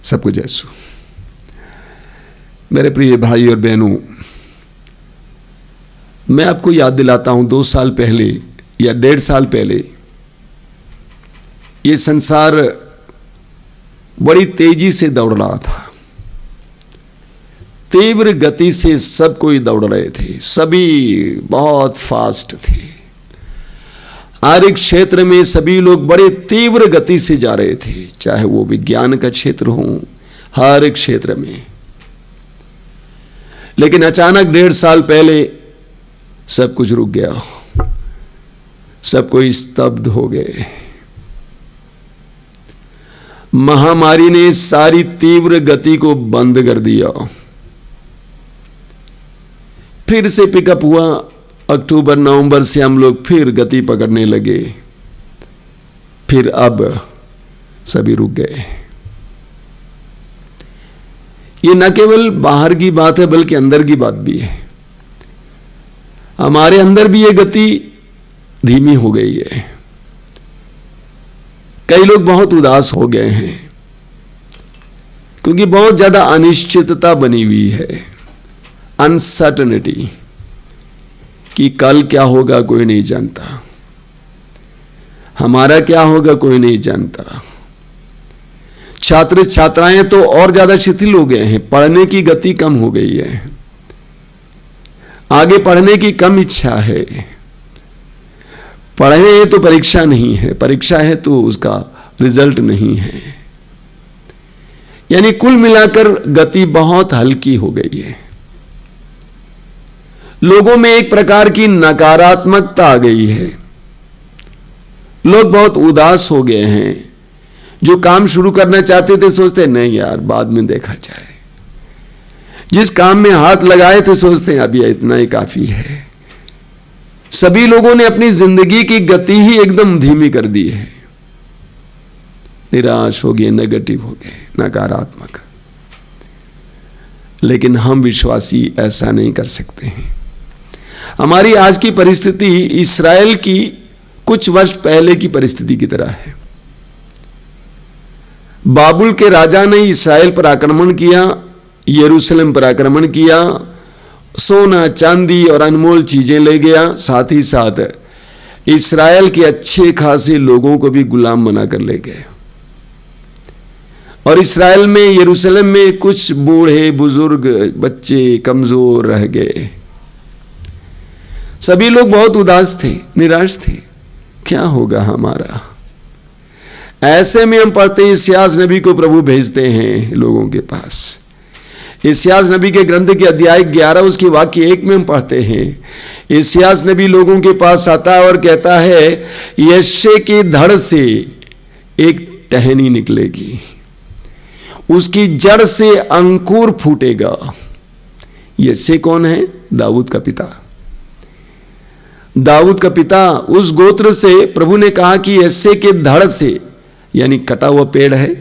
सबको जयसु। मेरे प्रिय भाई और बहनों, मैं आपको याद दिलाता हूं 2 साल पहले या 1.5 साल पहले ये संसार बड़ी तेजी से दौड़ रहा था। तीव्र गति से सब कोई दौड़ रहे थे, सभी बहुत फास्ट थे। हर एक क्षेत्र में सभी लोग बड़े तीव्र गति से जा रहे थे, चाहे वो विज्ञान का क्षेत्र हो, हर एक क्षेत्र में। लेकिन अचानक 1.5 साल पहले सब कुछ रुक गया, सब कोई स्तब्ध हो गए। महामारी ने सारी तीव्र गति को बंद कर दिया। फिर से पिकअप हुआ, अक्टूबर नवंबर से हम लोग फिर गति पकड़ने लगे। फिर अब सभी रुक गए। ये न केवल बाहर की बात है बल्कि अंदर की बात भी है। हमारे अंदर भी ये गति धीमी हो गई है। कई लोग बहुत उदास हो गए हैं क्योंकि बहुत ज्यादा अनिश्चितता बनी हुई है, अनसर्टेनिटी, कि कल क्या होगा कोई नहीं जानता, हमारा क्या होगा कोई नहीं जानता। छात्र छात्राएं तो और ज्यादा शिथिल हो गए हैं, पढ़ने की गति कम हो गई है, आगे पढ़ने की कम इच्छा है। पढ़े तो परीक्षा नहीं है, परीक्षा है तो उसका रिजल्ट नहीं है। यानी कुल मिलाकर गति बहुत हल्की हो गई है। लोगों में एक प्रकार की नकारात्मकता आ गई है। लोग बहुत उदास हो गए हैं। जो काम शुरू करना चाहते थे सोचते नहीं यार बाद में देखा जाए। जिस काम में हाथ लगाए थे सोचते हैं अभी इतना ही काफी है। सभी लोगों ने अपनी जिंदगी की गति ही एकदम धीमी कर दी है। निराश हो गए, नेगेटिव हो गए, नकारात्मक। लेकिन हम विश्वासी ऐसा नहीं कर सकते हैं। हमारी आज की परिस्थिति इस्राएल की कुछ वर्ष पहले की परिस्थिति की तरह है। बाबुल के राजा ने इस्राएल पर आक्रमण किया, यरूशलेम पर आक्रमण किया, सोना चांदी और अनमोल चीजें ले गया, साथ ही साथ इस्राएल के अच्छे खासे लोगों को भी गुलाम बनाकर ले गए। और इस्राएल में, यरूशलेम में कुछ बूढ़े बुजुर्ग बच्चे कमजोर रह गए। सभी लोग बहुत उदास थे, निराश थे, क्या होगा हमारा। ऐसे में हम पढ़ते इस्यास नबी को प्रभु भेजते हैं लोगों के पास। इस्यास नबी के ग्रंथ के अध्याय 11 उसके वाक्य 1 में हम पढ़ते हैं, इस्यास नबी लोगों के पास आता है और कहता है यश्शे के धड़ से एक टहनी निकलेगी, उसकी जड़ से अंकुर फूटेगा। यश्शे कौन है? दाऊद का पिता। दाऊद का पिता, उस गोत्र से प्रभु ने कहा कि यश्शे के धड़ से, यानी कटा हुआ पेड़ है,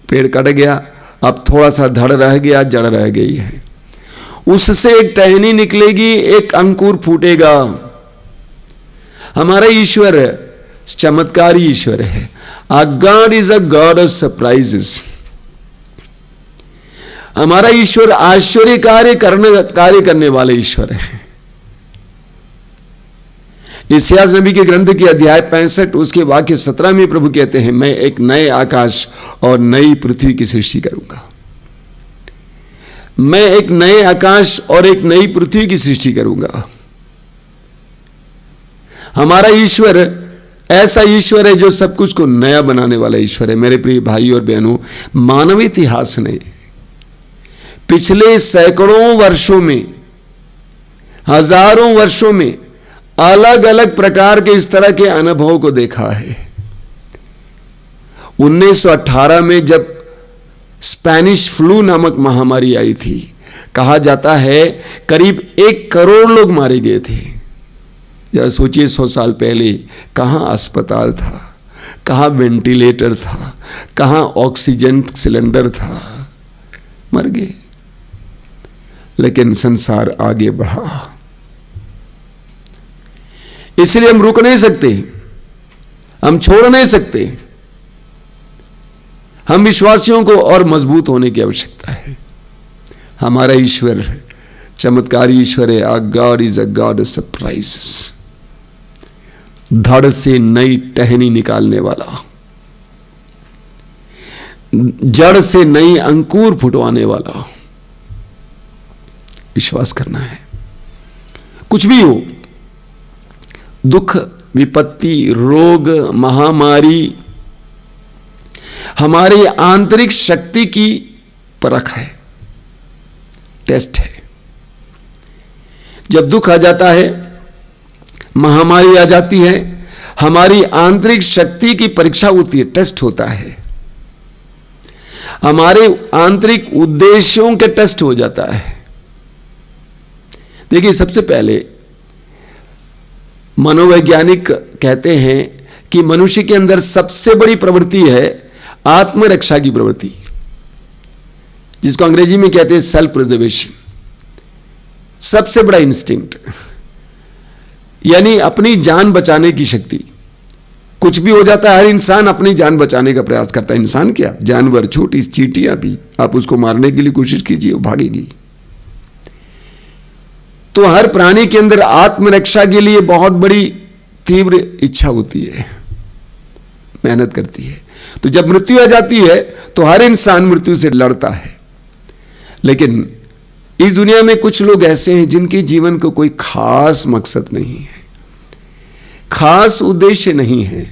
पेड़ कट गया, अब थोड़ा सा धड़ रह गया, जड़ रह गई है, उससे एक टहनी निकलेगी, एक अंकुर फूटेगा। हमारा ईश्वर चमत्कारी ईश्वर है। Our God is a God of surprises। हमारा ईश्वर आश्चर्य कार्य करने वाले ईश्वर है। इस्यास नबी के ग्रंथ के अध्याय 65 उसके वाक्य 17 में प्रभु कहते हैं मैं एक नए आकाश और नई पृथ्वी की सृष्टि करूंगा। मैं एक नए आकाश और एक नई पृथ्वी की सृष्टि करूंगा। हमारा ईश्वर ऐसा ईश्वर है जो सब कुछ को नया बनाने वाला ईश्वर है। मेरे प्रिय भाई और बहनों, मानव इतिहास ने पिछले सैकड़ों वर्षों में, हजारों वर्षों में अलग अलग प्रकार के इस तरह के अनुभव को देखा है। 1918 में जब स्पेनिश फ्लू नामक महामारी आई थी, कहा जाता है करीब 1 करोड़ लोग मारे गए थे। जरा सोचिए 100 साल पहले कहां अस्पताल था, कहां वेंटिलेटर था, कहां ऑक्सीजन सिलेंडर था, मर गए। लेकिन संसार आगे बढ़ा। इसलिए हम रुक नहीं सकते, हम छोड़ नहीं सकते। हम विश्वासियों को और मजबूत होने की आवश्यकता है। हमारा ईश्वर चमत्कारी ईश्वर है। Our god is a god of surprises. धड़ से नई टहनी निकालने वाला, जड़ से नई अंकुर फुटवाने वाला। विश्वास करना है। कुछ भी हो, दुख, विपत्ति, रोग, महामारी, हमारी आंतरिक शक्ति की परख है, टेस्ट है। जब दुख आ जाता है, महामारी आ जाती है, हमारी आंतरिक शक्ति की परीक्षा होती है, टेस्ट होता है। हमारे आंतरिक उद्देश्यों के टेस्ट हो जाता है। देखिए, सबसे पहले मनोवैज्ञानिक कहते हैं कि मनुष्य के अंदर सबसे बड़ी प्रवृत्ति है आत्मरक्षा की प्रवृत्ति, जिसको अंग्रेजी में कहते हैं सेल्फ प्रिजर्वेशन। सबसे बड़ा इंस्टिंक्ट, यानी अपनी जान बचाने की शक्ति। कुछ भी हो जाता है, हर इंसान अपनी जान बचाने का प्रयास करता है। इंसान क्या, जानवर, छोटी चींटियां भी, आप उसको मारने के लिए कोशिश कीजिए, वो भागेगी। तो हर प्राणी के अंदर आत्मरक्षा के लिए बहुत बड़ी तीव्र इच्छा होती है, मेहनत करती है। तो जब मृत्यु आ जाती है तो हर इंसान मृत्यु से लड़ता है। लेकिन इस दुनिया में कुछ लोग ऐसे हैं जिनके जीवन को कोई खास मकसद नहीं है, खास उद्देश्य नहीं है।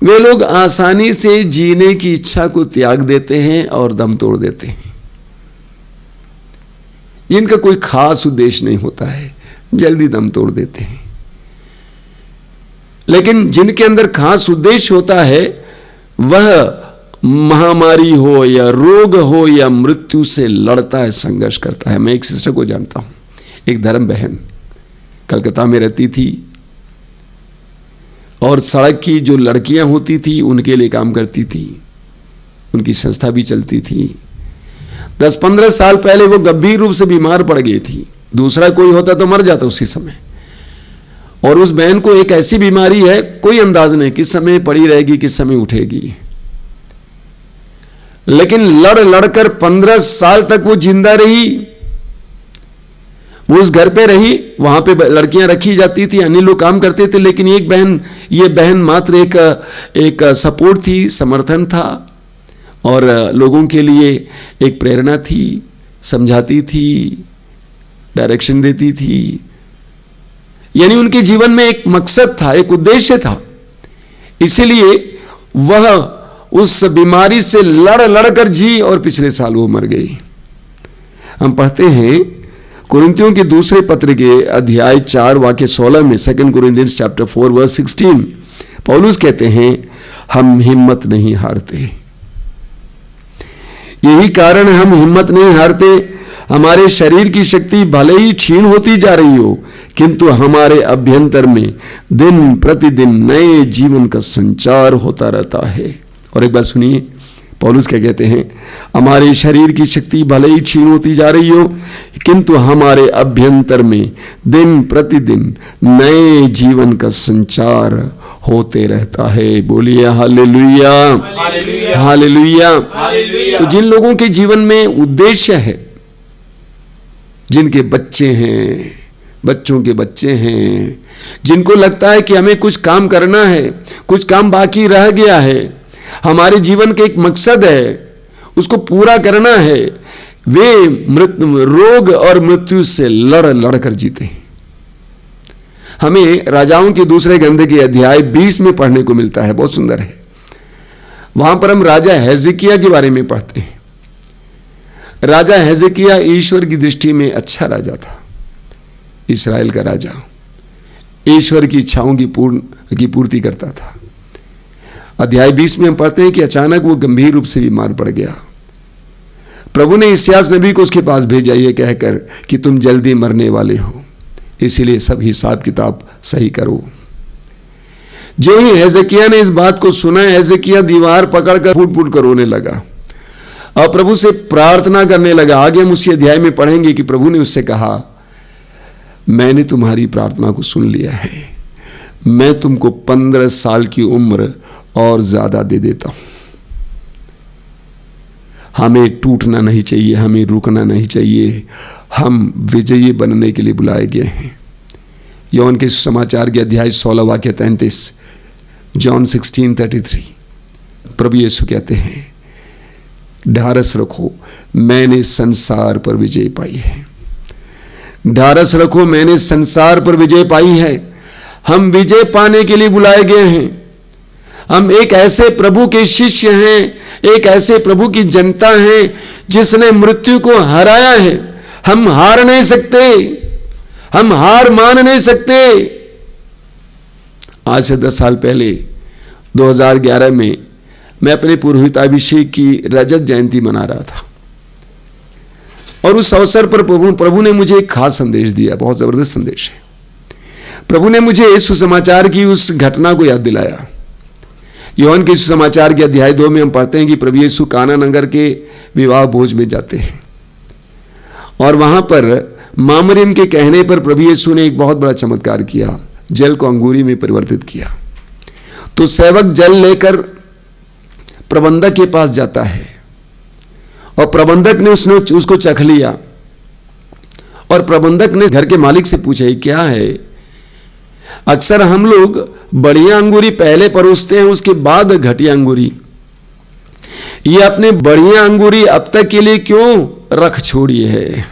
वे लोग आसानी से जीने की इच्छा को त्याग देते हैं और दम तोड़ देते हैं। जिनका कोई खास उद्देश्य नहीं होता है, जल्दी दम तोड़ देते हैं। लेकिन जिनके अंदर खास उद्देश्य होता है, वह महामारी हो या रोग हो या मृत्यु से लड़ता है, संघर्ष करता है। मैं एक सिस्टर को जानता हूं, एक धर्म बहन, कलकत्ता में रहती थी और सड़क की जो लड़कियां होती थी उनके लिए काम करती थी। उनकी संस्था भी चलती थी। 10-15 साल पहले वो गंभीर रूप से बीमार पड़ गई थी। दूसरा कोई होता तो मर जाता उसी समय। और उस बहन को एक ऐसी बीमारी है, कोई अंदाज नहीं किस समय पड़ी रहेगी, किस समय उठेगी। लेकिन लड़ लड़कर 15 साल तक वो जिंदा रही। वो उस घर पे रही, वहां पे लड़कियां रखी जाती थी, अन्य लोग काम करते थे। लेकिन ये बहन मात्र एक सपोर्ट थी, समर्थन था और लोगों के लिए एक प्रेरणा थी, समझाती थी, डायरेक्शन देती थी। यानी उनके जीवन में एक मकसद था, एक उद्देश्य था। इसलिए वह उस बीमारी से लड़ कर जी और पिछले साल वो मर गई। हम पढ़ते हैं कुरिन्थियों के दूसरे पत्र के अध्याय 4 वाक्य 16 में, 2 Corinthians chapter 4 verse 16, पौलुस कहते हैं, हम हिम्मत नहीं हारते। यही कारण हम हिम्मत नहीं हारते। हमारे शरीर की शक्ति भले ही क्षीण होती जा रही हो, किंतु हमारे अभ्यंतर में दिन प्रतिदिन नए जीवन का संचार होता रहता है। और एक बात सुनिए, पौलुस क्या कहते हैं, हमारे शरीर की शक्ति भले ही क्षीण होती जा रही हो, किंतु हमारे अभ्यंतर में दिन प्रतिदिन नए जीवन का संचार होते रहता है। बोलिए हालेलुया, हालेलुया। तो जिन लोगों के जीवन में उद्देश्य है, जिनके बच्चे हैं, बच्चों के बच्चे हैं, जिनको लगता है कि हमें कुछ काम करना है, कुछ काम बाकी रह गया है, हमारे जीवन का एक मकसद है, उसको पूरा करना है, वे रोग और मृत्यु से लड़ कर जीते हैं। हमें राजाओं के दूसरे ग्रंथ के अध्याय 20 में पढ़ने को मिलता है, बहुत सुंदर है। वहां पर हम राजा हेzekiah के बारे में पढ़ते हैं। राजा हेzekiah ईश्वर की दृष्टि में अच्छा राजा था, इस्राएल का राजा, ईश्वर की इच्छाओं की पूर्ति करता था। अध्याय 20 में हम पढ़ते हैं कि अचानक वो गंभीर रूप से बीमार पड़ गया। प्रभु ने इस्यास नबी को उसके पास भेजा, ये कहकर कि तुम जल्दी मरने वाले हो, इसीलिए सब हिसाब किताब सही करो। जो ही हेzekiah ने इस बात को सुना, हेzekiah दीवार पकड़कर फूट फूट कर रोने लगा और प्रभु से प्रार्थना करने लगा। आगे हम उसी अध्याय में पढ़ेंगे कि प्रभु ने उससे कहा, मैंने तुम्हारी प्रार्थना को सुन लिया है, मैं तुमको 15 साल की उम्र और ज्यादा दे देता हूं। हमें टूटना नहीं चाहिए, हमें रुकना नहीं चाहिए। हम विजयी बनने के लिए बुलाए गए हैं। यूहन्ना के सुसमाचार के अध्याय 16 वाक्य 33, जॉन 16:33, प्रभु यीशु कहते हैं, ढारस रखो, मैंने संसार पर विजय पाई है। ढारस रखो, मैंने संसार पर विजय पाई है। हम विजय पाने के लिए बुलाए गए हैं। हम एक ऐसे प्रभु के शिष्य हैं, एक ऐसे प्रभु की जनता हैं जिसने मृत्यु को हराया है। हम हार नहीं सकते, हम हार मान नहीं सकते। आज से 10 साल पहले 2011 में मैं अपने पुरोहिताभिषेक की रजत जयंती मना रहा था और उस अवसर पर प्रभु ने मुझे एक खास संदेश दिया, बहुत जबरदस्त संदेश है। प्रभु ने मुझे इस सुसमाचार की उस घटना को याद दिलाया। यूहन्ना के सुसमाचार के अध्याय 2 में हम पढ़ते हैं कि प्रभु यीशु काना नगर के विवाह भोज में जाते हैं और वहां पर मामरियम के कहने पर प्रभु यीशु ने एक बहुत बड़ा चमत्कार किया, जल को अंगूरी में परिवर्तित किया। तो सेवक जल लेकर प्रबंधक के पास जाता है और प्रबंधक ने उसको चख लिया और प्रबंधक ने घर के मालिक से पूछा, ये क्या है? अक्सर हम लोग बढ़िया अंगूरी पहले परोसते हैं, उसके बाद घटिया अंगूरी। ये अपने बढ़िया अंगूरी अब तक के लिए क्यों रख छोड़ी है?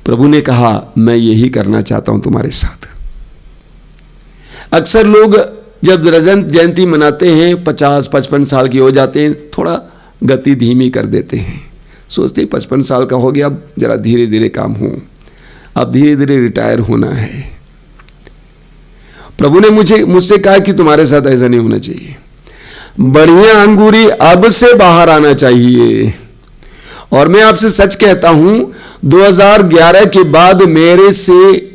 प्रभु ने कहा, मैं यही करना चाहता हूं तुम्हारे साथ। अक्सर लोग जब रजत जयंती मनाते हैं 50-55 साल के हो जाते हैं, थोड़ा गति धीमी कर देते हैं, सोचते हैं 55 साल का हो गया, अब जरा धीरे धीरे काम हो, अब धीरे धीरे रिटायर होना है। प्रभु ने मुझसे कहा कि तुम्हारे साथ ऐसा नहीं होना चाहिए, बढ़िया अंगूरी अब से बाहर आना चाहिए। और मैं आपसे सच कहता हूं, 2011 के बाद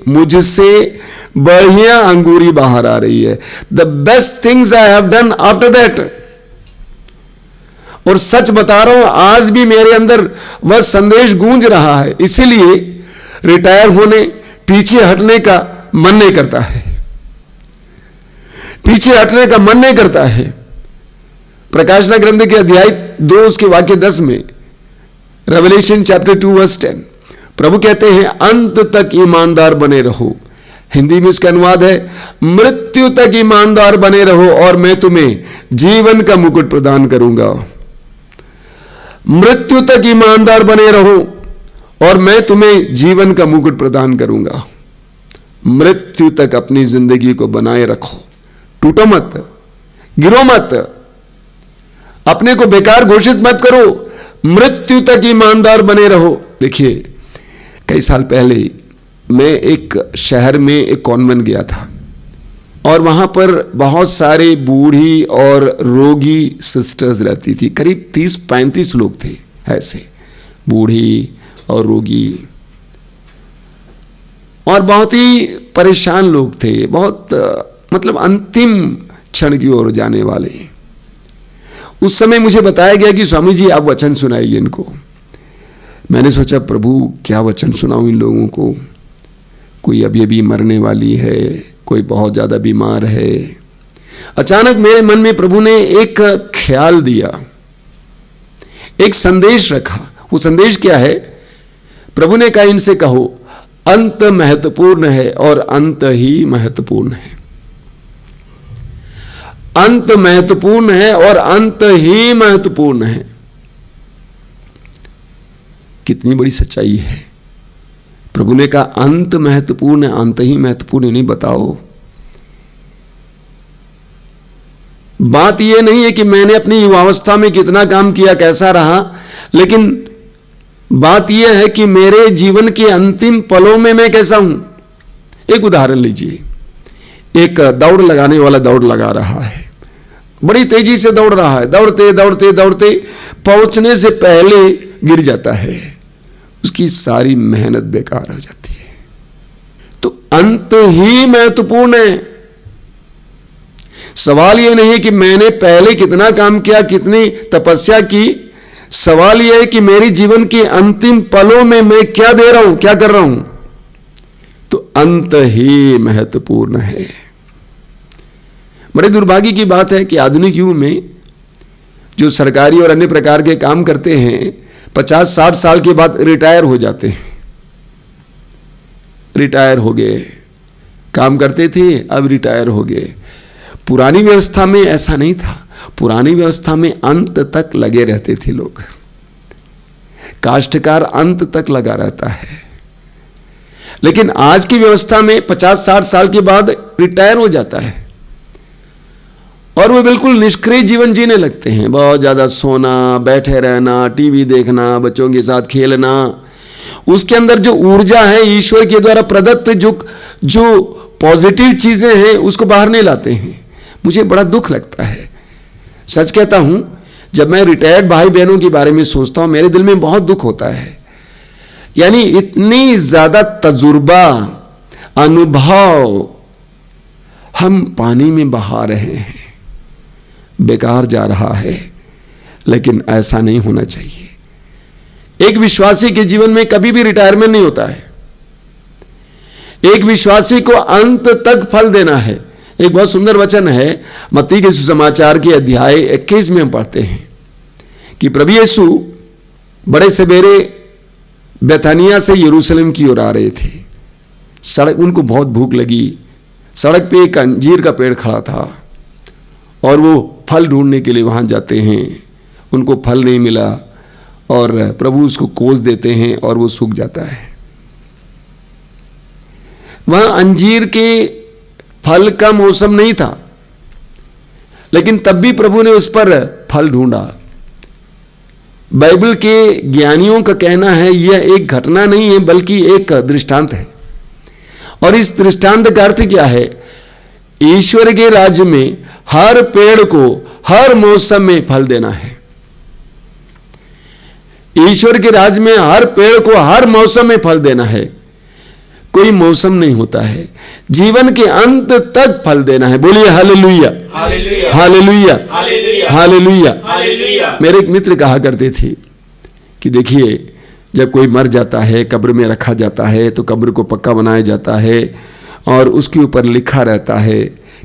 मुझसे बढ़िया अंगूरी बाहर आ रही है। The best things I have done after that. और सच बता रहा हूं, आज भी मेरे अंदर वह संदेश गूंज रहा है। इसीलिए रिटायर होने, पीछे हटने का मन नहीं करता है, पीछे हटने का मन नहीं करता है। प्रकाशना ग्रंथ के अध्याय 2 उसके वाक्य 10 में, रेवलेशन चैप्टर 2 वर्स 10, प्रभु कहते हैं, अंत तक ईमानदार बने रहो। हिंदी में इसका अनुवाद है, मृत्यु तक ईमानदार बने रहो और मैं तुम्हें जीवन का मुकुट प्रदान करूंगा। मृत्यु तक ईमानदार बने रहो और मैं तुम्हें जीवन का मुकुट प्रदान करूंगा। मृत्यु तक अपनी जिंदगी को बनाए रखो, टूटो मत, गिरो मत, अपने को बेकार घोषित मत करो, मृत्यु तक ईमानदार बने रहो। देखिए, कई साल पहले मैं एक शहर में एक कॉन्वेंट गया था और वहां पर बहुत सारे बूढ़ी और रोगी सिस्टर्स रहती थी। करीब 30-35 लोग थे ऐसे, बूढ़ी और रोगी, और बहुत ही परेशान लोग थे, बहुत मतलब अंतिम क्षण की ओर जाने वाले। उस समय मुझे बताया गया कि स्वामी जी आप वचन सुनाइए इनको। मैंने सोचा, प्रभु क्या वचन सुनाऊं इन लोगों को? कोई अभी अभी मरने वाली है, कोई बहुत ज्यादा बीमार है। अचानक मेरे मन में प्रभु ने एक ख्याल दिया, एक संदेश रखा। वो संदेश क्या है? प्रभु ने कहा, इनसे कहो, अंत महत्वपूर्ण है और अंत ही महत्वपूर्ण है। अंत महत्वपूर्ण है और अंत ही महत्वपूर्ण है। कितनी बड़ी सच्चाई है। प्रभु ने कहा अंत महत्वपूर्ण है, अंत ही महत्वपूर्ण नहीं। बताओ, बात यह नहीं है कि मैंने अपनी युवावस्था में कितना काम किया, कैसा रहा, लेकिन बात यह है कि मेरे जीवन के अंतिम पलों में मैं कैसा हूं। एक उदाहरण लीजिए, एक दौड़ लगाने वाला दौड़ लगा रहा है, बड़ी तेजी से दौड़ रहा है, दौड़ते दौड़ते दौड़ते पहुंचने से पहले गिर जाता है, उसकी सारी मेहनत बेकार हो जाती है। तो अंत ही महत्वपूर्ण है। सवाल यह नहीं है कि मैंने पहले कितना काम किया, कितनी तपस्या की। सवाल यह है कि मेरे जीवन के अंतिम पलों में मैं क्या दे रहा हूं, क्या कर रहा हूं। तो अंत ही महत्वपूर्ण है। बड़े दुर्भाग्य की बात है कि आधुनिक युग में जो सरकारी और अन्य प्रकार के काम करते हैं 50-60 साल के बाद रिटायर हो जाते हैं। रिटायर हो गए, काम करते थे अब रिटायर हो गए। पुरानी व्यवस्था में ऐसा नहीं था। पुरानी व्यवस्था में अंत तक लगे रहते थे लोग। काष्ठकार अंत तक लगा रहता है। लेकिन आज की व्यवस्था में 50-60 साल के बाद रिटायर हो जाता है और वो बिल्कुल निष्क्रिय जीवन जीने लगते हैं। बहुत ज्यादा सोना, बैठे रहना, टीवी देखना, बच्चों के साथ खेलना, उसके अंदर जो ऊर्जा है ईश्वर के द्वारा प्रदत्त जो पॉजिटिव चीजें हैं उसको बाहर नहीं लाते हैं। मुझे बड़ा दुख लगता है, सच कहता हूं। जब मैं रिटायर्ड भाई बहनों के बारे में सोचता हूं मेरे दिल में बहुत दुख होता है। यानी इतनी ज्यादा तजुर्बा, अनुभव हम पानी में बहा रहे हैं, बेकार जा रहा है। लेकिन ऐसा नहीं होना चाहिए। एक विश्वासी के जीवन में कभी भी रिटायरमेंट नहीं होता है। एक विश्वासी को अंत तक फल देना है। एक बहुत सुंदर वचन है, मत्ती के सुसमाचार के अध्याय 21 में हम पढ़ते हैं कि प्रभु यीशु बड़े सवेरे बेथानिया से यरूशलेम की ओर आ रहे थे। सड़क, उनको बहुत भूख लगी। सड़क पे एक अंजीर का पेड़ खड़ा था और वो फल ढूंढने के लिए वहां जाते हैं। उनको फल नहीं मिला और प्रभु उसको कोस देते हैं और वो सूख जाता है। वहां अंजीर के फल का मौसम नहीं था, लेकिन तब भी प्रभु ने उस पर फल ढूंढा। बाइबल के ज्ञानियों का कहना है यह एक घटना नहीं है बल्कि एक दृष्टांत है। और इस दृष्टांत का अर्थ क्या है? ईश्वर के राज्य में हर पेड़ को हर मौसम में फल देना है। ईश्वर के राज्य में हर पेड़ को हर मौसम में फल देना है। कोई मौसम नहीं होता है, जीवन के अंत तक फल देना है। बोलिए हालेलुया, हालेलुया, हालेलुया। मेरे एक मित्र कहा करते थे कि देखिए, जब कोई मर जाता है, कब्र में रखा जाता है, तो कब्र को पक्का बनाया जाता है और उसके ऊपर लिखा रहता है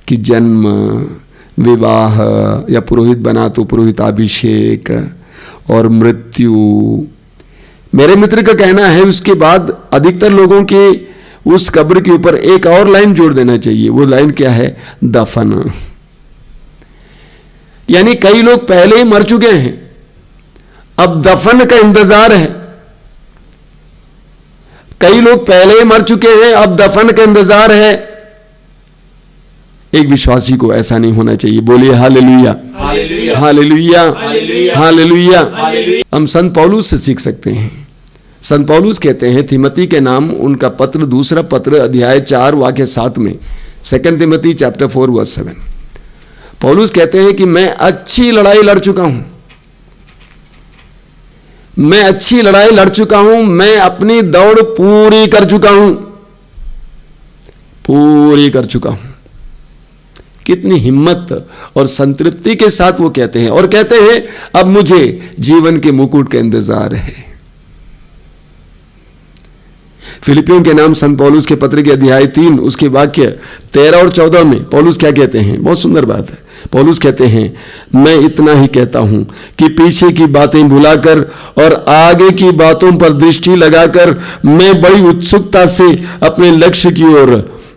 कि जन्म, विवाह, या पुरोहित बना तो पुरोहिताभिषेक और मृत्यु। मेरे मित्र का कहना है उसके बाद अधिकतर लोगों के उस कब्र के ऊपर एक और लाइन जोड़ देना चाहिए। वो लाइन क्या है? दफन। यानी कई लोग पहले ही मर चुके हैं, अब दफन का इंतजार है। कई लोग पहले ही मर चुके हैं, अब दफन का इंतजार है। एक विश्वासी को ऐसा नहीं होना चाहिए। बोलिए हालेलुया, हालेलुया, हालेलुया। हम संत पौलुस से सीख सकते हैं। संत पौलुस कहते हैं, तिमोथी के नाम उनका पत्र, दूसरा पत्र, अध्याय 4 वाक्य 7 में, 2 तिमोथी चैप्टर 4 वर्स 7, पौलुस कहते हैं कि मैं अच्छी लड़ाई लड़ चुका हूं। मैं अच्छी लड़ाई लड़ चुका हूं, मैं अपनी दौड़ पूरी कर चुका हूं, पूरी कर चुका हूं। कितनी हिम्मत और संतृप्ति के साथ वो कहते हैं, और कहते हैं अब मुझे जीवन के मुकुट का इंतजार है। फिलिपियों के नाम संत पौलुस के पत्र के अध्याय 3 उसके वाक्य 13 और 14 में पौलुस क्या कहते हैं? बहुत सुंदर बात है। पौलुस कहते हैं, मैं इतना ही कहता हूं कि पीछे की बातें भुलाकर और आगे की बातों पर दृष्टि लगाकर मैं बड़ी उत्सुकता से अपने लक्ष्य की ओर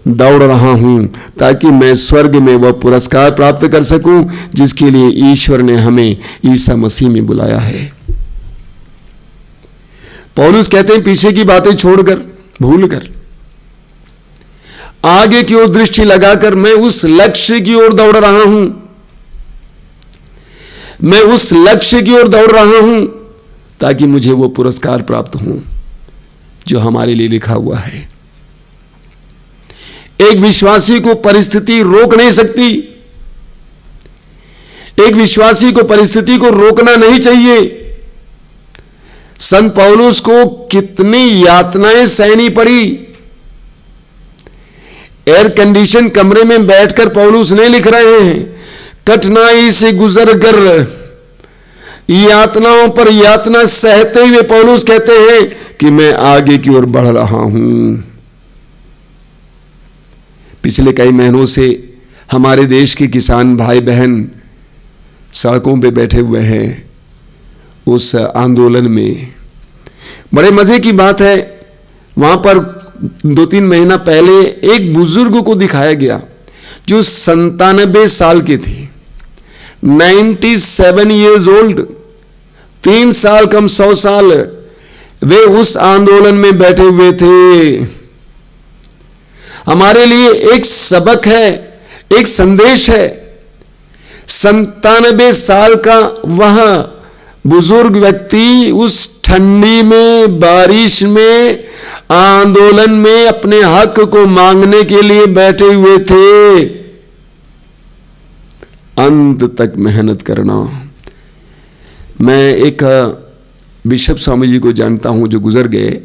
दौड़ रहा हूं, ताकि मैं स्वर्ग में वह पुरस्कार प्राप्त कर सकूं जिसके लिए ईश्वर ने हमें ईसा मसीह में बुलाया है। पौलुस कहते हैं पीछे की बातें छोड़कर, भूलकर, आगे की ओर दृष्टि लगाकर मैं उस लक्ष्य की ओर दौड़ रहा हूं। मैं उस लक्ष्य की ओर दौड़ रहा हूं ताकि मुझे वो पुरस्कार प्राप्त हो जो हमारे लिए लिखा हुआ है। एक विश्वासी को परिस्थिति रोक नहीं सकती। एक विश्वासी को परिस्थिति को रोकना नहीं चाहिए। संत पौलुस को कितनी यातनाएं सहनी पड़ी। एयर कंडीशन कमरे में बैठकर पौलुस नहीं लिख रहे हैं, कठिनाई से गुजर कर यातनाओं पर यातना सहते हुए पौलुस कहते हैं कि मैं आगे की ओर बढ़ रहा हूं। पिछले कई महीनों से हमारे देश के किसान भाई बहन सड़कों पे बैठे हुए हैं उस आंदोलन में। बड़े मजे की बात है, वहां पर 2-3 महीना पहले एक बुजुर्ग को दिखाया गया जो 97 साल के थे, 97 years old, 3 साल कम 100 साल वे उस आंदोलन में बैठे हुए थे। हमारे लिए एक सबक है, एक संदेश है। 97 साल का वह बुजुर्ग व्यक्ति उस ठंडी में, बारिश में, आंदोलन में अपने हक को मांगने के लिए बैठे हुए थे। अंत तक मेहनत करना। मैं एक बिशप स्वामी जी को जानता हूं जो गुजर गए।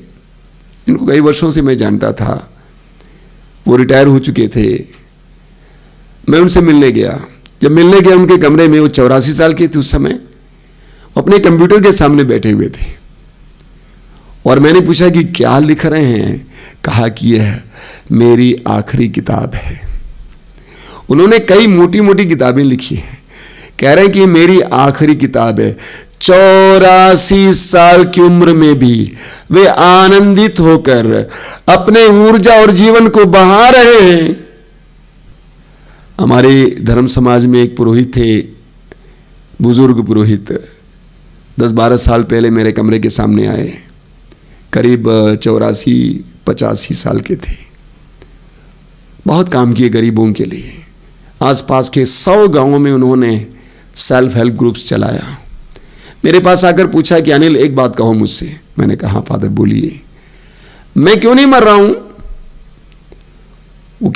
इनको कई वर्षों से मैं जानता था, वो रिटायर हो चुके थे। मैं उनसे मिलने गया। जब मिलने गया उनके कमरे में, वो 84 साल के थे उस समय, अपने कंप्यूटर के सामने बैठे हुए थे। और मैंने पूछा कि क्या लिख रहे हैं? कहा कि यह मेरी आखिरी किताब है। उन्होंने कई मोटी मोटी किताबें लिखी हैं। कह रहे हैं कि मेरी आखिरी किताब है। 84 साल की उम्र में भी वे आनंदित होकर अपने ऊर्जा और जीवन को बहा रहे हैं। हमारे धर्म समाज में एक पुरोहित थे, बुजुर्ग पुरोहित, 10-12 साल पहले मेरे कमरे के सामने आए। करीब 84-85 साल के थे। बहुत काम किए गरीबों के लिए। आसपास के 100 गांवों में उन्होंने सेल्फ हेल्प ग्रुप्स चलाया। मेरे पास आकर पूछा कि अनिल एक बात कहो मुझसे। मैंने कहा फादर बोलिए। मैं क्यों नहीं मर रहा हूं? वो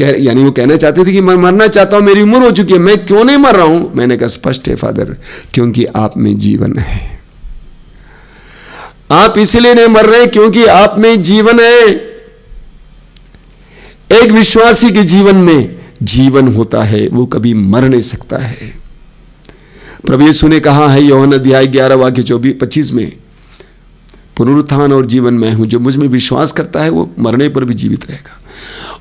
कहना चाहते थे कि मैं मरना चाहता हूं, मेरी उम्र हो चुकी है, मैं क्यों नहीं मर रहा हूं? मैंने कहा स्पष्ट है फादर, क्योंकि आप में जीवन है। आप इसलिए नहीं मर रहे क्योंकि आप में जीवन है। एक विश्वासी के जीवन में जीवन होता है, वो कभी मर नहीं सकता है। प्रभु यीशु ने कहा है यूहन्ना अध्याय 11 वाक्य 24-25 में, पुनरुत्थान और जीवन मैं हूं, जो मुझ में विश्वास करता है वो मरने पर भी जीवित रहेगा,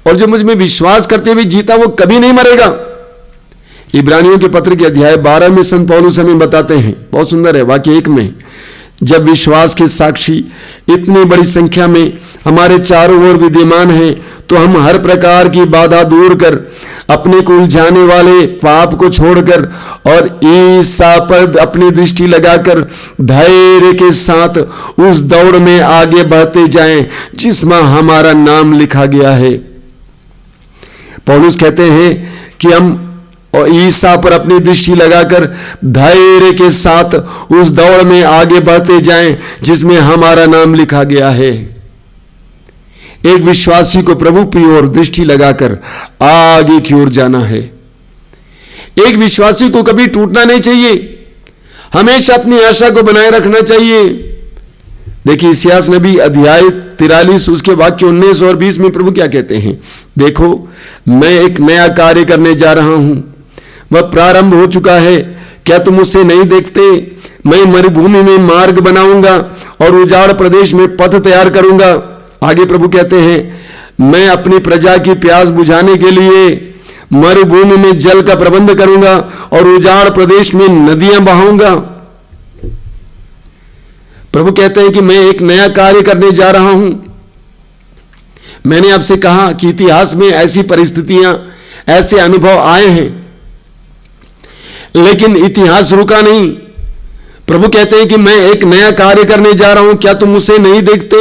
और जो मुझ में विश्वास करते हुए जीता वो कभी नहीं मरेगा। इब्रानियों के पत्र के अध्याय 12 में संत पौलुस हमें बताते हैं, बहुत सुंदर है, वाक्य 1 में, जब विश्वास के साक्षी इतनी बड़ी संख्या में हमारे चारों ओर विद्यमान हैं, तो हम हर प्रकार की बाधा दूर कर अपने को उलझाने वाले पाप को छोड़कर और ईसा पर अपनी दृष्टि लगाकर धैर्य के साथ उस दौड़ में आगे बढ़ते जाएं जिसमें हमारा नाम लिखा गया है। पौलुस कहते हैं कि हम और ईसा पर अपनी दृष्टि लगाकर धैर्य के साथ उस दौड़ में आगे बढ़ते जाएं जिसमें हमारा नाम लिखा गया है। एक विश्वासी को प्रभु की ओर दृष्टि लगाकर आगे की ओर जाना है। एक विश्वासी को कभी टूटना नहीं चाहिए, हमेशा अपनी आशा को बनाए रखना चाहिए। देखिए इस्यास नबी अध्याय 43 उसके वाक्य 19 और 20 में प्रभु क्या कहते हैं, देखो मैं एक नया कार्य करने जा रहा हूं, वह प्रारंभ हो चुका है, क्या तुम उसे नहीं देखते? मैं मरुभूमि में मार्ग बनाऊंगा और उजाड़ प्रदेश में पथ तैयार करूंगा। आगे प्रभु कहते हैं मैं अपनी प्रजा की प्यास बुझाने के लिए मरुभूमि में जल का प्रबंध करूंगा और उजाड़ प्रदेश में नदियां बहाऊंगा। प्रभु कहते हैं कि मैं एक नया कार्य करने जा रहा हूं। मैंने आपसे कहा कि इतिहास में ऐसी परिस्थितियां, ऐसे अनुभव आए हैं, लेकिन इतिहास रुका नहीं। प्रभु कहते हैं कि मैं एक नया कार्य करने जा रहा हूं, क्या तुम उसे नहीं देखते?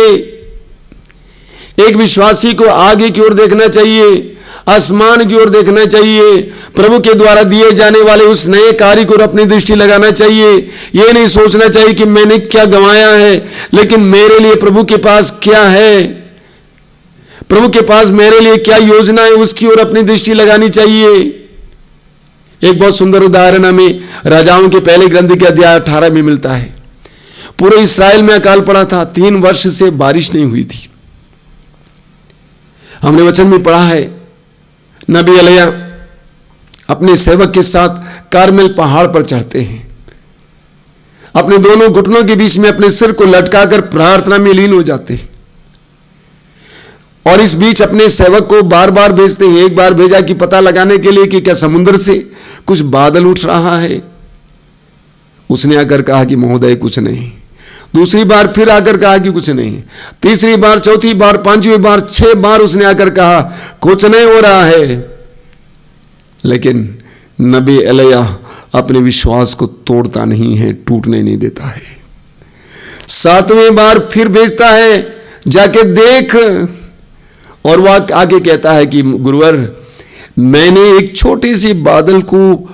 एक विश्वासी को आगे की ओर देखना चाहिए, आसमान की ओर देखना चाहिए, प्रभु के द्वारा दिए जाने वाले उस नए कार्य को अपनी दृष्टि लगाना चाहिए। यह नहीं सोचना चाहिए कि मैंने क्या गंवाया है, लेकिन मेरे लिए प्रभु के पास क्या है, प्रभु के पास मेरे लिए क्या योजना है, उसकी ओर अपनी दृष्टि लगानी चाहिए। एक बहुत सुंदर उदाहरण हमें राजाओं के पहले ग्रंथ के अध्याय 18 में मिलता है। पूरे इस्राएल में अकाल पड़ा था, 3 वर्ष से बारिश नहीं हुई थी। हमने वचन में पढ़ा है नबी एलिया अपने सेवक के साथ कारमेल पहाड़ पर चढ़ते हैं, अपने दोनों घुटनों के बीच में अपने सिर को लटकाकर प्रार्थना में लीन हो जाते हैं, और इस बीच अपने सेवक को बार बार भेजते हैं। एक बार भेजा कि पता लगाने के लिए कि क्या समुद्र से कुछ बादल उठ रहा है, उसने आकर कहा कि महोदय कुछ नहीं। दूसरी बार फिर आकर कहा कि कुछ नहीं। तीसरी बार, चौथी बार, पांचवी बार, 6 बार उसने आकर कहा कुछ नहीं हो रहा है। लेकिन नबी एलिया अपने विश्वास को तोड़ता नहीं है, टूटने नहीं देता है। 7वें बार फिर भेजता है, जाके देख। और वह आगे कहता है कि गुरुवर, मैंने एक छोटे से बादल को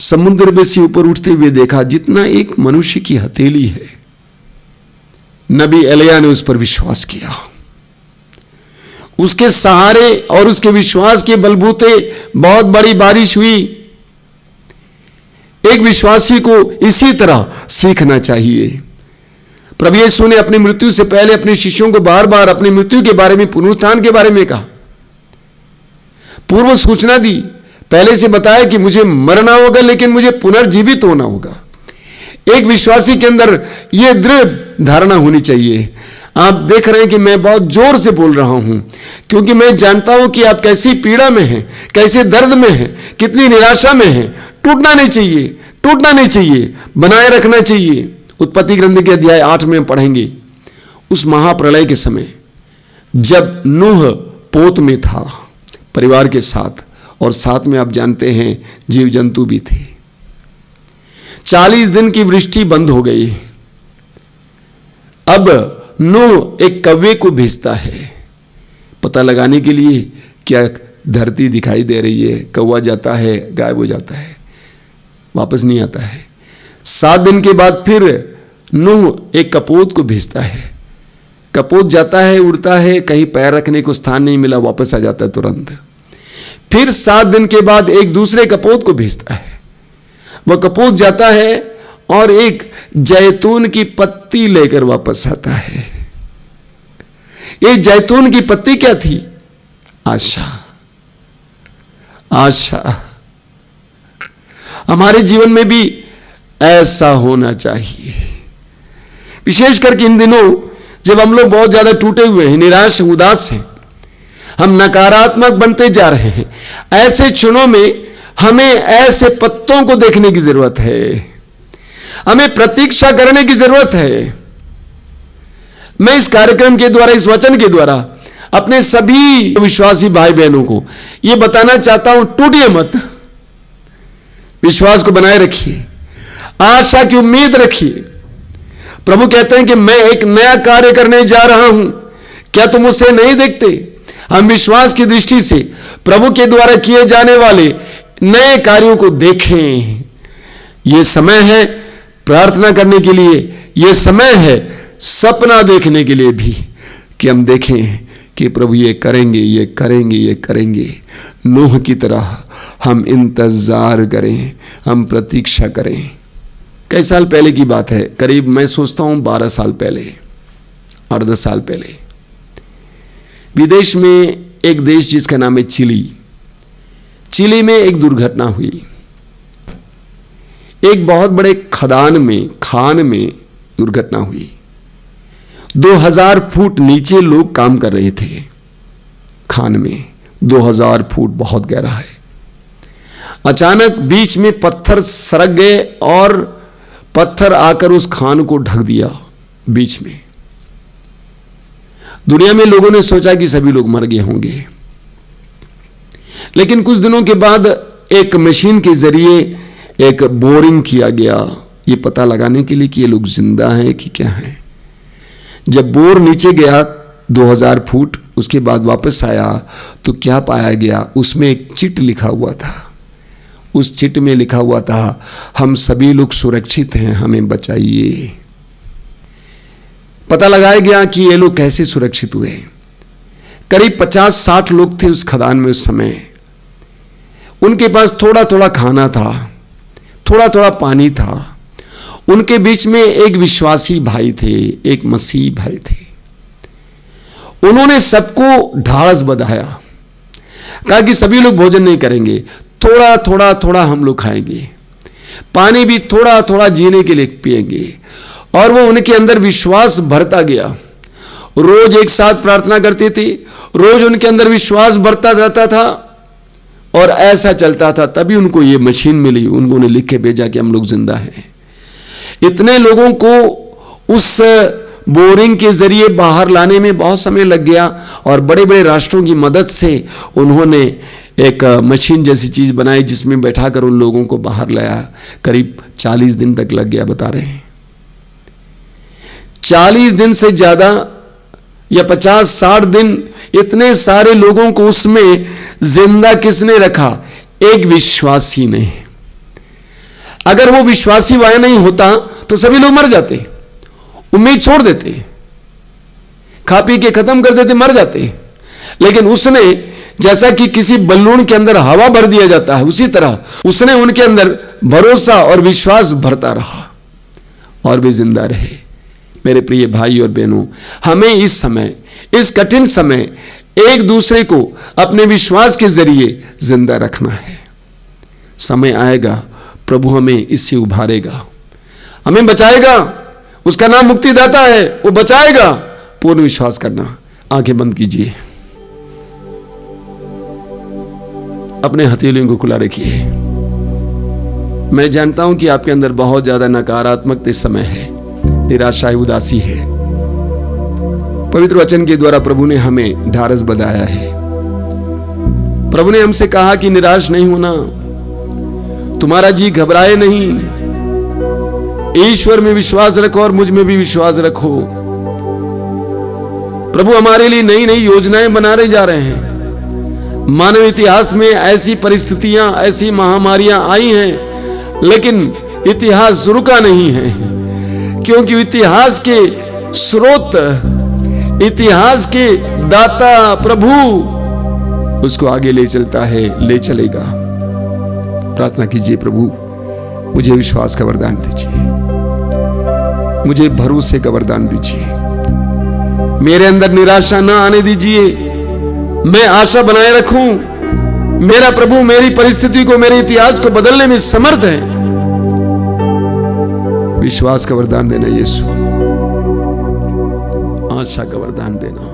समुद्र में से ऊपर उठते हुए देखा, जितना एक मनुष्य की हथेली है। नबी एलिया ने उस पर विश्वास किया। उसके सहारे और उसके विश्वास के बलबूते बहुत बड़ी बारिश हुई। एक विश्वासी को इसी तरह सीखना चाहिए। प्रभु यीशु ने अपनी मृत्यु से पहले अपने शिष्यों को बार बार अपनी मृत्यु के बारे में, पुनरुत्थान के बारे में कहा, पूर्व सूचना दी, पहले से बताया कि मुझे मरना होगा लेकिन मुझे पुनर्जीवित होना होगा। एक विश्वासी के अंदर यह दृढ़ धारणा होनी चाहिए। आप देख रहे हैं कि मैं बहुत जोर से बोल रहा हूं, क्योंकि मैं जानता हूं कि आप कैसी पीड़ा में हैं, कैसे दर्द में हैं, कितनी निराशा में हैं। टूटना नहीं चाहिए, टूटना नहीं चाहिए, बनाए रखना चाहिए। उत्पत्ति ग्रंथ के अध्याय 8 में पढ़ेंगे, उस महाप्रलय के समय जब नूह पोत में था परिवार के साथ, और साथ में आप जानते हैं जीव जंतु भी थे। 40 दिन की वृष्टि बंद हो गई। अब नूह एक कौवे को भेजता है पता लगाने के लिए क्या धरती दिखाई दे रही है। कौवा जाता है, गायब हो जाता है, वापस नहीं आता है। 7 दिन के बाद फिर नूह एक कपोत को भेजता है। कपोत जाता है, उड़ता है, कहीं पैर रखने को स्थान नहीं मिला, वापस आ जाता है तुरंत। फिर 7 दिन के बाद एक दूसरे कपोत को भेजता है। वह कपोत जाता है और एक जैतून की पत्ती लेकर वापस आता है। ये जैतून की पत्ती क्या थी? आशा। आशा। हमारे जीवन में भी ऐसा होना चाहिए, विशेष करके इन दिनों जब हम लोग बहुत ज्यादा टूटे हुए हैं, निराश, उदास हैं, हम नकारात्मक बनते जा रहे हैं। ऐसे क्षणों में हमें ऐसे पत्तों को देखने की जरूरत है, हमें प्रतीक्षा करने की जरूरत है। मैं इस कार्यक्रम के द्वारा, इस वचन के द्वारा अपने सभी विश्वासी भाई बहनों को यह बताना चाहता हूं, टूटिए मत, विश्वास को बनाए रखिए, आशा की उम्मीद रखिए। प्रभु कहते हैं कि मैं एक नया कार्य करने जा रहा हूं, क्या तुम उसे नहीं देखते? हम विश्वास की दृष्टि से प्रभु के द्वारा किए जाने वाले नए कार्यों को देखें। यह समय है प्रार्थना करने के लिए, यह समय है सपना देखने के लिए भी, कि हम देखें कि प्रभु ये करेंगे, ये करेंगे, ये करेंगे। नूह की तरह हम इंतजार करें, हम प्रतीक्षा करें। कई साल पहले की बात है, करीब मैं सोचता हूं 12 साल पहले, 8-10 साल पहले, विदेश में एक देश जिसका नाम है चिली, चिली में एक दुर्घटना हुई। एक बहुत बड़े खान में दुर्घटना हुई। 2000 फुट नीचे लोग काम कर रहे थे खान में। 2000 फुट बहुत गहरा है। अचानक बीच में पत्थर सरक गए और पत्थर आकर उस खान को ढक दिया बीच में। दुनिया में लोगों ने सोचा कि सभी लोग मर गए होंगे, लेकिन कुछ दिनों के बाद एक मशीन के जरिए एक बोरिंग किया गया, ये पता लगाने के लिए कि ये लोग जिंदा हैं कि क्या हैं। जब बोर नीचे गया 2000 फुट, उसके बाद वापस आया तो क्या पाया गया? उसमें एक चिट लिखा हुआ था। उस चिट में लिखा हुआ था, हम सभी लोग सुरक्षित हैं, हमें बचाइए। पता लगाया गया कि ये लोग कैसे सुरक्षित हुए। करीब 50-60 लोग थे उस खदान में उस समय। उनके पास थोड़ा थोड़ा खाना था, थोड़ा थोड़ा पानी था। उनके बीच में एक विश्वासी भाई थे, एक मसीह भाई थे। उन्होंने सबको ढाढ़स बंधाया, कहा कि सभी लोग भोजन नहीं करेंगे, थोड़ा थोड़ा थोड़ा हम लोग खाएंगे, पानी भी थोड़ा थोड़ा जीने के लिए पिएंगे। और वो उनके अंदर विश्वास भरता गया। रोज एक साथ प्रार्थना करते थे, रोज उनके अंदर विश्वास बढ़ता रहता था और ऐसा चलता था। तभी उनको ये मशीन मिली, उन्होंने लिख के भेजा कि हम लोग जिंदा हैं। इतने लोगों को उस बोरिंग के जरिए बाहर लाने में बहुत समय लग गया और बड़े बड़े राष्ट्रों की मदद से उन्होंने एक मशीन जैसी चीज बनाई जिसमें बैठाकर उन लोगों को बाहर लाया। करीब 40 दिन तक लग गया, बता रहे हैं। 40 दिन से ज्यादा या 50-60 दिन, इतने सारे लोगों को उसमें जिंदा किसने रखा? एक विश्वासी ने। अगर वो विश्वासी वहां नहीं होता तो सभी लोग मर जाते, उम्मीद छोड़ देते, खा पी के खत्म कर देते, मर जाते। लेकिन उसने, जैसा कि किसी बलून के अंदर हवा भर दिया जाता है, उसी तरह उसने उनके अंदर भरोसा और विश्वास भरता रहा और वे जिंदा रहे। मेरे प्रिय भाई और बहनों, हमें इस समय, इस कठिन समय एक दूसरे को अपने विश्वास के जरिए जिंदा रखना है। समय आएगा, प्रभु हमें इससे उभारेगा, हमें बचाएगा। उसका नाम मुक्तिदाता है, वो बचाएगा। पूर्ण विश्वास करना। आंखें बंद कीजिए, अपने हथेलियों को खुला रखिए। मैं जानता हूं कि आपके अंदर बहुत ज्यादा नकारात्मकता इस समय है, निराशा, उदासी है। पवित्र वचन के द्वारा प्रभु ने हमें ढारस बंधाया है। प्रभु ने हमसे कहा कि निराश नहीं होना, तुम्हारा जी घबराए नहीं, ईश्वर में विश्वास रखो और मुझ में भी विश्वास रखो। प्रभु हमारे लिए नई नई योजनाएं बनाने जा रहे हैं। मानव इतिहास में ऐसी परिस्थितियां, ऐसी महामारियां आई हैं, लेकिन इतिहास रुका नहीं है, क्योंकि इतिहास के स्रोत, इतिहास के दाता प्रभु उसको आगे ले चलता है, ले चलेगा। प्रार्थना कीजिए, प्रभु मुझे विश्वास का वरदान दीजिए, मुझे भरोसे का वरदान दीजिए, मेरे अंदर निराशा ना आने दीजिए, मैं आशा बनाए रखूं। मेरा प्रभु मेरी परिस्थिति को, मेरे इतिहास को बदलने में समर्थ है। विश्वास का वरदान देना यीशु, आशा का वरदान देना।